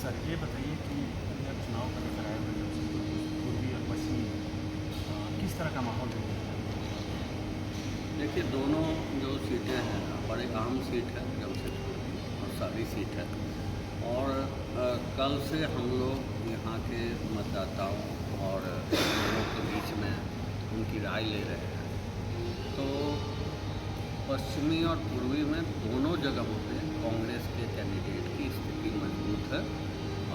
Sir ये बताइए कि जब चुनाव का लेकर आए हुए जब पूर्वी और पश्चिमी किस तरह का माहौल है? देखिए, दोनों जो सीटें हैं बड़ी अहम सीट है जमशेदपुर की और सारी सीट है। और कल से हम लोग यहाँ के मतदाताओं और लोगों के बीच में उनकी राय ले रहे हैं। तो पश्चिमी और पूर्वी में दोनों जगहों पे कांग्रेस के कैंडिडेट की स्थिति मजबूत है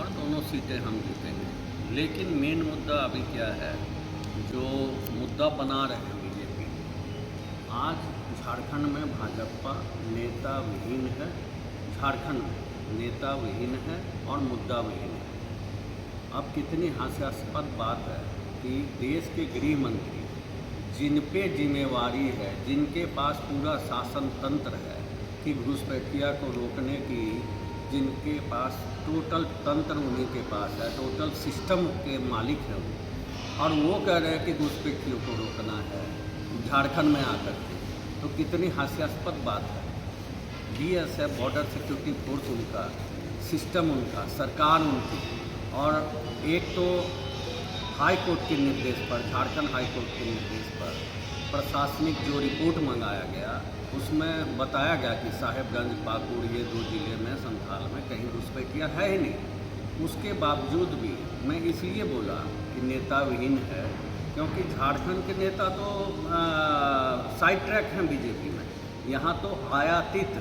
और दोनों सीटें हम जीतेंगे। लेकिन मेन मुद्दा अभी क्या है, जो मुद्दा बना रहे हैं बीजेपी, आज झारखंड में भाजपा नेता विहीन है। झारखंड में नेता विहीन है और मुद्दा विहीन है। अब कितनी हास्यास्पद बात है कि देश के गृह मंत्री, जिन पे जिम्मेवारी है, जिनके पास पूरा शासन तंत्र है कि घुसपैठिया को रोकने की, जिनके पास टोटल तंत्र उन्हीं के पास है, टोटल सिस्टम के मालिक हैं वो, और वो कह रहे हैं कि घुसपैठियों को रोकना है झारखंड में आकर के। तो कितनी हास्यास्पद बात है। BSF बॉर्डर सिक्योरिटी फोर्स उनका, सिस्टम उनका, सरकार उनकी, और एक तो हाई कोर्ट के निर्देश पर, झारखंड हाई कोर्ट के निर्देश पर प्रशासनिक जो रिपोर्ट मंगाया गया उसमें बताया गया कि साहेबगंज, पाकुड़, ये 2 जिले में, संथाल में कहीं घुसपैठिया है ही नहीं। उसके बावजूद भी मैं इसलिए बोला कि नेता विहीन है क्योंकि झारखंड के नेता तो साइड ट्रैक हैं बीजेपी में। यहाँ तो आयातित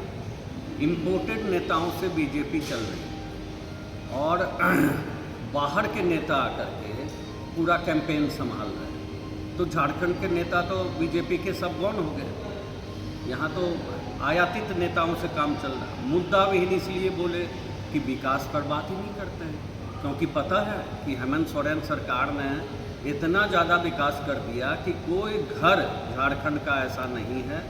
इम्पोर्टेड नेताओं से बीजेपी चल रही है और बाहर के नेता आकर के पूरा कैंपेन संभाल रहे हैं। तो झारखंड के नेता तो बीजेपी के सब गौण हो गए। यहाँ तो आयातित नेताओं से काम चल रहा है। मुद्दा विहीन इसलिए बोले कि विकास पर बात ही नहीं करते हैं, क्योंकि पता है कि हेमंत सोरेन सरकार ने इतना ज़्यादा विकास कर दिया कि कोई घर झारखंड का ऐसा नहीं है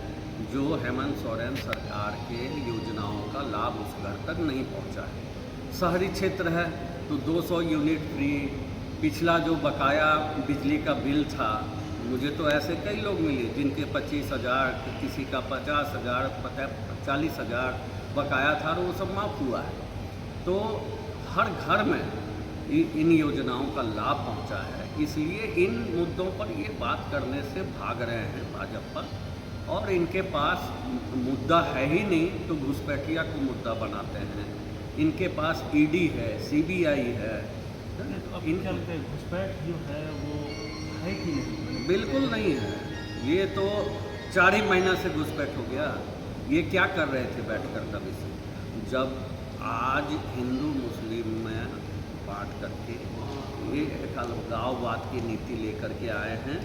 जो हेमंत सोरेन सरकार के योजनाओं का लाभ उस घर तक नहीं पहुंचा है। शहरी क्षेत्र है तो 200 यूनिट फ्री। पिछला जो बकाया बिजली का बिल था, मुझे तो ऐसे कई लोग मिले जिनके 25,000, किसी का 50,000, 40,000 बकाया था और वो सब माफ़ हुआ है। तो हर घर में इन योजनाओं का लाभ पहुंचा है। इसलिए इन मुद्दों पर ये बात करने से भाग रहे हैं भाजपा, और इनके पास मुद्दा है ही नहीं तो घुसपैठिया को मुद्दा बनाते हैं। इनके पास ED है, CBI है। इनका घुसपैठ जो है वो है कि नहीं? बिल्कुल नहीं है। ये तो 4 ही महीना से घुसपैठ हो गया। ये क्या कर रहे थे बैठकर तभी से, जब आज हिंदू मुस्लिम में बांट करके ये एक अलगाववाद की नीति लेकर के आए हैं।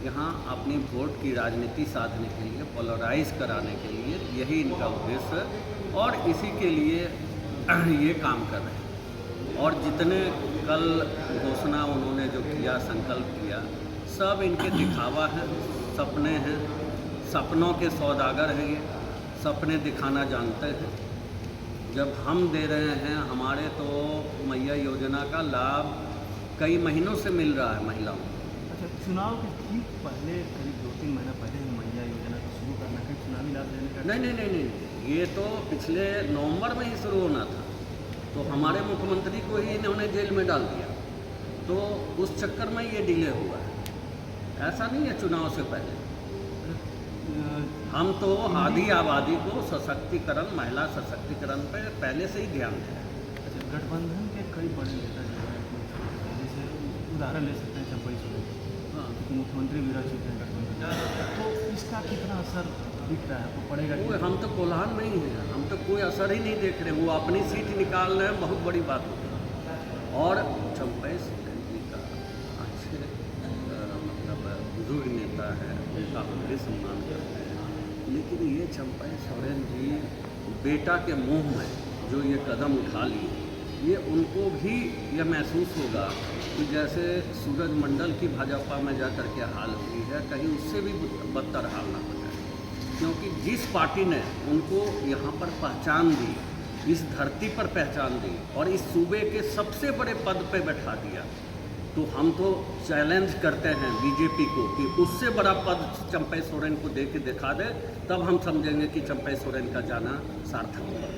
यहाँ अपनी वोट की राजनीति साधने के लिए, पोलराइज कराने के लिए, यही इनका उद्देश्य है और इसी के लिए ये काम कर रहे हैं। और जितने कल घोषणा उन्होंने जो किया, संकल्प किया, सब इनके दिखावा है, सपने हैं, सपनों के सौदागर हैं। ये सपने दिखाना जानते हैं। जब हम दे रहे हैं, हमारे तो मैया योजना का लाभ कई महीनों से मिल रहा है महिलाओं को। अच्छा, चुनाव के ठीक पहले करीब 2-3 महीना पहले ही मैया योजना को शुरू करना, कहीं चुनावी लाभ लेने का? नहीं, ये तो पिछले नवंबर में ही शुरू होना था। तो हमारे मुख्यमंत्री को ही इन्होंने जेल में डाल दिया, तो उस चक्कर में ये डिले हुआ है। ऐसा नहीं है चुनाव से पहले। हम तो आधी आबादी को सशक्तिकरण, महिला सशक्तिकरण पे पहले से ही ध्यान दें। अच्छा, गठबंधन के कई बड़े नेता जो है, जैसे उदाहरण ले सकते हैं चंपई सोरेन, हाँ, मुख्यमंत्री भी रह चुके हैं गठबंधन, तो इसका कितना असर दिख रहा है आपको? पड़ेगा कि हम तो कोल्हान में ही हैं, हम तो कोई असर ही नहीं देख रहे। वो अपनी सीट निकाल रहे हैं, बहुत बड़ी बात होती है। और चंपई सोरेन जी का अच्छे मतलब बुजुर्ग नेता है, उनका बड़े सम्मान करते हैं। लेकिन ये चंपई सोरेन जी बेटा के मुंह में जो ये कदम उठा लिए, ये उनको भी यह महसूस होगा कि जैसे सूरज मंडल की भाजपा में जाकर के हाल हुई है, कहीं उससे भी बदतर हाल ना हो जाए। क्योंकि जिस पार्टी ने उनको यहाँ पर पहचान दी, इस धरती पर पहचान दी और इस सूबे के सबसे बड़े पद पे बैठा दिया, तो हम तो चैलेंज करते हैं बीजेपी को कि उससे बड़ा पद चंपई सोरेन को दे के दिखा दे, तब हम समझेंगे कि चंपई सोरेन का जाना सार्थक होगा।